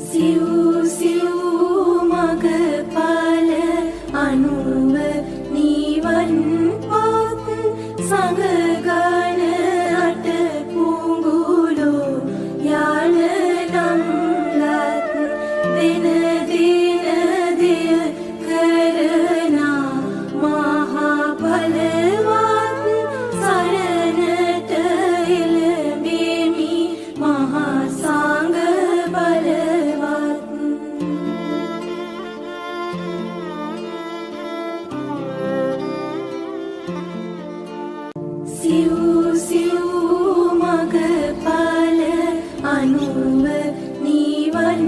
සිව් සිව් මගපල අනුව නිවන් පත් සංගගන අට පුඟුලෝ යාන නම්ලත් දින දින දිය කරනා මහා බලවත් සරණට එළඹෙමි මහා සංඝ බලවත්. සිව් සිව් මගපල අනුව නිවන්